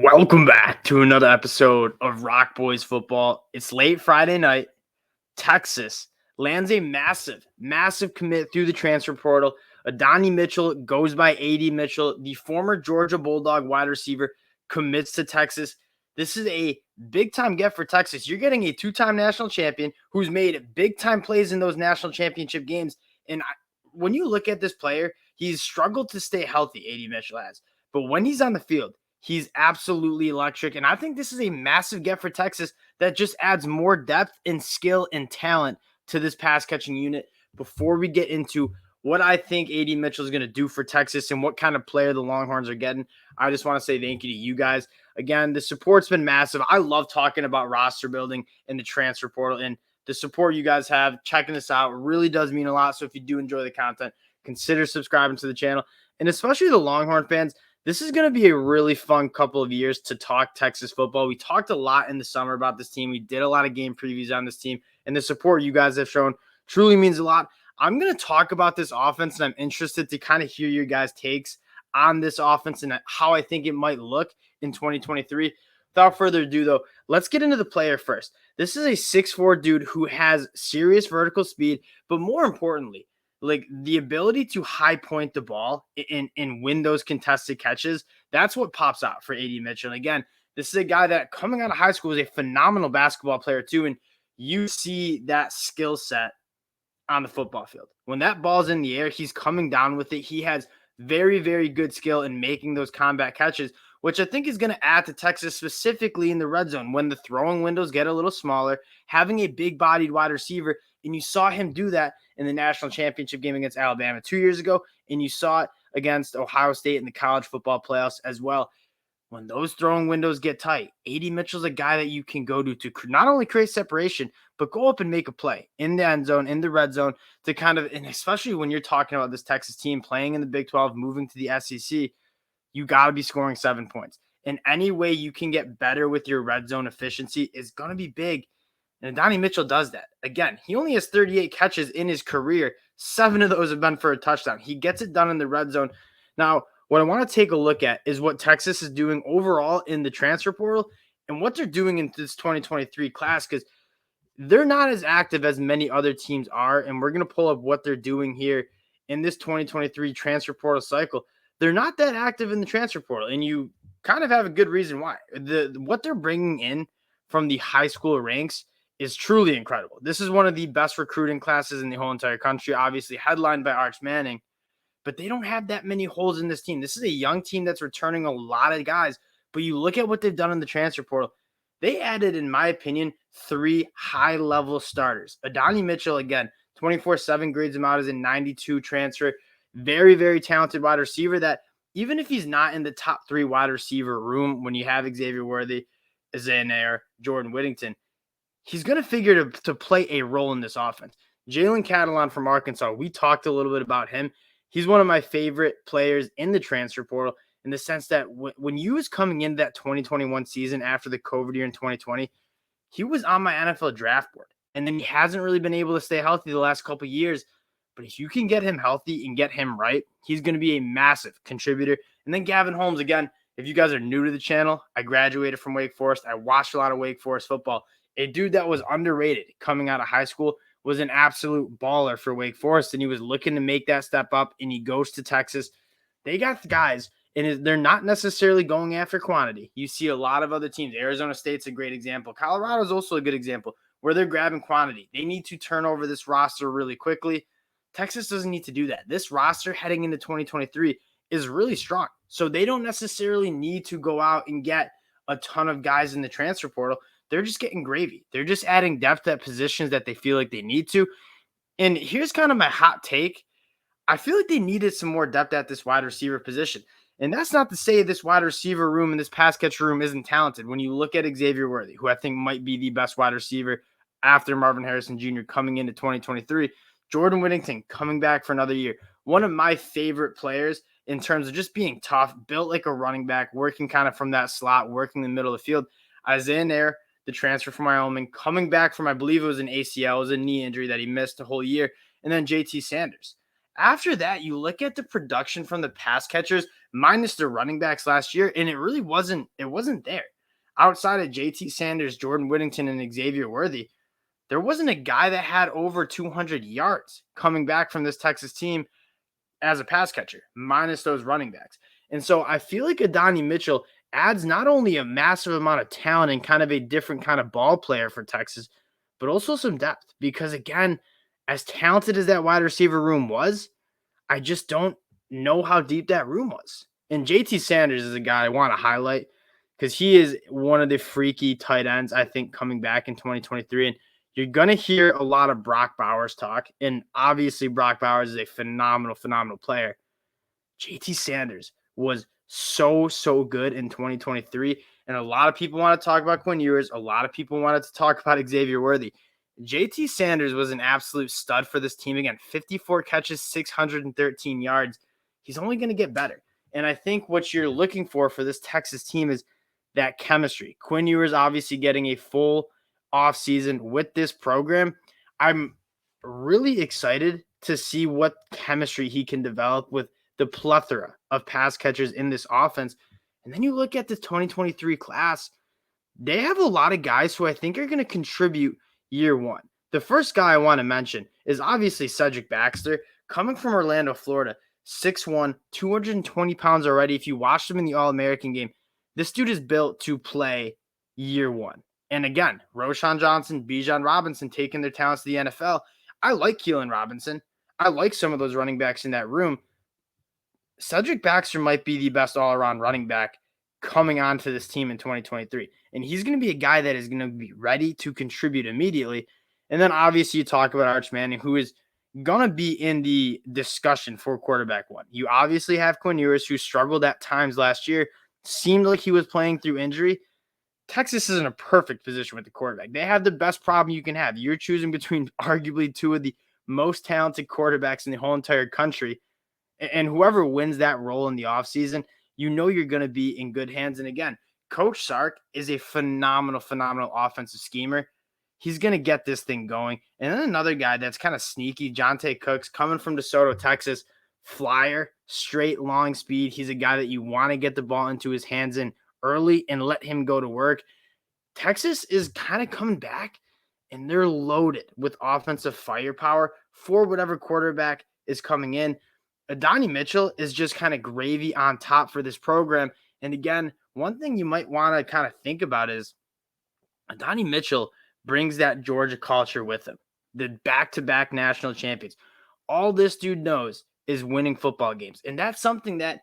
Welcome back to another episode of Rock Boys Football. It's late Friday night. Texas lands a massive commit through the transfer portal. Adonai Mitchell goes by AD Mitchell. The former Georgia Bulldog wide receiver commits to Texas. This is a big-time get for Texas. You're getting a two-time national champion who's made big-time plays in those national championship games. And when you look at this player, he's struggled to stay healthy, AD Mitchell has. But when he's on the field, he's absolutely electric. And I think this is a massive get for Texas that just adds more depth and skill and talent to this pass catching unit. Before we get into what I think AD Mitchell is going to do for Texas and what kind of player the Longhorns are getting, I just want to say thank you to you guys. Again, the support's been massive. I love talking about roster building and the transfer portal, and the support you guys have checking this out really does mean a lot. So if you do enjoy the content, consider subscribing to the channel. And especially the Longhorn fans, this is going to be a really fun couple of years to talk Texas football. We talked a lot in the summer about this team. We did a lot of game previews on this team, and the support you guys have shown truly means a lot. I'm going to talk about this offense, and I'm interested to kind of hear your guys' takes on this offense and how I think it might look in 2023. Without further ado, though, let's get into the player first. This is a 6'4" dude who has serious vertical speed, but more importantly, like the ability to high point the ball and win those contested catches. That's what pops out for AD Mitchell. And again, this is a guy that coming out of high school is a phenomenal basketball player too. And you see that skill set on the football field. When that ball's in the air, he's coming down with it. He has very, very good skill in making those combat catches, which I think is going to add to Texas specifically in the red zone when the throwing windows get a little smaller, having a big-bodied wide receiver. And you saw him do that in the national championship game against Alabama 2 years ago, and you saw it against Ohio State in the college football playoffs as well. When those throwing windows get tight, AD Mitchell's a guy that you can go to not only create separation, but go up and make a play in the end zone, in the red zone, to kind of, and especially when you're talking about this Texas team playing in the Big 12, moving to the SEC, you got to be scoring 7 points. And any way you can get better with your red zone efficiency is going to be big. And Adonai Mitchell does that. Again, he only has 38 catches in his career. 7 of those have been for a touchdown. He gets it done in the red zone. Now, what I want to take a look at is what Texas is doing overall in the transfer portal and what they're doing in this 2023 class, because they're not as active as many other teams are. And we're going to pull up what they're doing here in this 2023 transfer portal cycle. They're not that active in the transfer portal, and you kind of have a good reason why. What they're bringing in from the high school ranks is truly incredible. This is one of the best recruiting classes in the whole entire country, obviously headlined by Arch Manning, but they don't have that many holes in this team. This is a young team that's returning a lot of guys, but you look at what they've done in the transfer portal. They added, in my opinion, 3 high-level starters. Adonai Mitchell, again, 24/7 grades him out as a 92 transfer. Very, very talented wide receiver that even if he's not in the top 3 wide receiver room when you have Xavier Worthy, Isaiah Nair, Jordan Whittington, he's going to figure to play a role in this offense. Jalen Catalon from Arkansas, we talked a little bit about him. He's one of my favorite players in the transfer portal in the sense that when you was coming into that 2021 season after the COVID year in 2020, he was on my NFL draft board. And then he hasn't really been able to stay healthy the last couple of years. But if you can get him healthy and get him right, he's going to be a massive contributor. And then Gavin Holmes, again, if you guys are new to the channel, I graduated from Wake Forest. I watched a lot of Wake Forest football. A dude that was underrated coming out of high school, was an absolute baller for Wake Forest, and he was looking to make that step up, and he goes to Texas. They got guys, and they're not necessarily going after quantity. You see a lot of other teams. Arizona State's a great example. Colorado's also a good example where they're grabbing quantity. They need to turn over this roster really quickly. Texas doesn't need to do that. This roster heading into 2023 is really strong. So they don't necessarily need to go out and get a ton of guys in the transfer portal. They're just getting gravy. They're just adding depth at positions that they feel like they need to. And here's kind of my hot take. I feel like they needed some more depth at this wide receiver position. And that's not to say this wide receiver room and this pass catcher room isn't talented. When you look at Xavier Worthy, who I think might be the best wide receiver after Marvin Harrison Jr. coming into 2023, Jordan Whittington coming back for another year. One of my favorite players in terms of just being tough, built like a running back, working kind of from that slot, working in the middle of the field. Isaiah Nair, the transfer from Wyoming, coming back from, I believe it was an ACL, it was a knee injury that he missed a whole year. And then JT Sanders After that, you look at the production from the pass catchers minus the running backs last year, and it really wasn't there. Outside of JT Sanders, Jordan Whittington, and Xavier Worthy, there wasn't a guy that had over 200 yards coming back from this Texas team as a pass catcher, minus those running backs. And so I feel like Adonai Mitchell adds not only a massive amount of talent and kind of a different kind of ball player for Texas, but also some depth. Because again, as talented as that wide receiver room was, I just don't know how deep that room was. And JT Sanders is a guy I want to highlight because he is one of the freaky tight ends, I think, coming back in 2023. And you're going to hear a lot of Brock Bowers talk. And obviously, Brock Bowers is a phenomenal player. JT Sanders was so good in 2023. And a lot of people want to talk about Quinn Ewers. A lot of people wanted to talk about Xavier Worthy. JT Sanders was an absolute stud for this team. Again, 54 catches, 613 yards. He's only going to get better. And I think what you're looking for this Texas team is that chemistry. Quinn Ewers obviously getting a full offseason with this program. I'm really excited to see what chemistry he can develop with the plethora of pass catchers in this offense. And then you look at the 2023 class, they have a lot of guys who I think are going to contribute year one. The first guy I want to mention is obviously Cedric Baxter, coming from Orlando, Florida, 6'1", 220 pounds already. If you watched him in the All-American game, this dude is built to play year one. And again, Roshan Johnson, Bijan Robinson taking their talents to the NFL. I like Keelan Robinson. I like some of those running backs in that room. Cedric Baxter might be the best all-around running back coming onto this team in 2023. And he's going to be a guy that is going to be ready to contribute immediately. And then obviously you talk about Arch Manning, who is going to be in the discussion for quarterback one. You obviously have Quinn Ewers, who struggled at times last year, seemed like he was playing through injury. Texas is in a perfect position with the quarterback. They have the best problem you can have. You're choosing between arguably two of the most talented quarterbacks in the whole entire country. And whoever wins that role in the offseason, you know you're going to be in good hands. And again, Coach Sark is a phenomenal offensive schemer. He's going to get this thing going. And then another guy that's kind of sneaky, Jonte Cooks, coming from DeSoto, Texas, flyer, straight, long speed. He's a guy that you want to get the ball into his hands in early and let him go to work. Texas is kind of coming back, and they're loaded with offensive firepower for whatever quarterback is coming in. Adonai Mitchell is just kind of gravy on top for this program. And again, one thing you might want to kind of think about is Adonai Mitchell brings that Georgia culture with him. The back-to-back national champions. All this dude knows is winning football games. And that's something that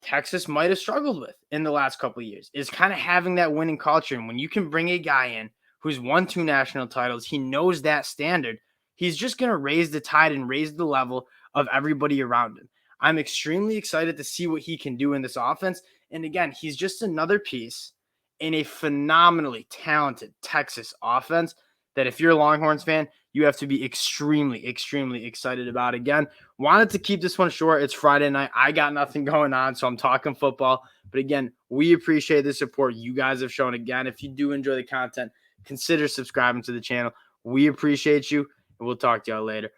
Texas might have struggled with in the last couple of years, is kind of having that winning culture. And when you can bring a guy in who's won 2 national titles, he knows that standard. He's just going to raise the tide and raise the level of everybody around him. I'm extremely excited to see what he can do in this offense. And again, he's just another piece in a phenomenally talented Texas offense that if you're a Longhorns fan, you have to be extremely excited about. Again, wanted to keep this one short. It's Friday night. I got nothing going on, so I'm talking football. But again, we appreciate the support you guys have shown. Again, if you do enjoy the content, consider subscribing to the channel. We appreciate you, and we'll talk to y'all later.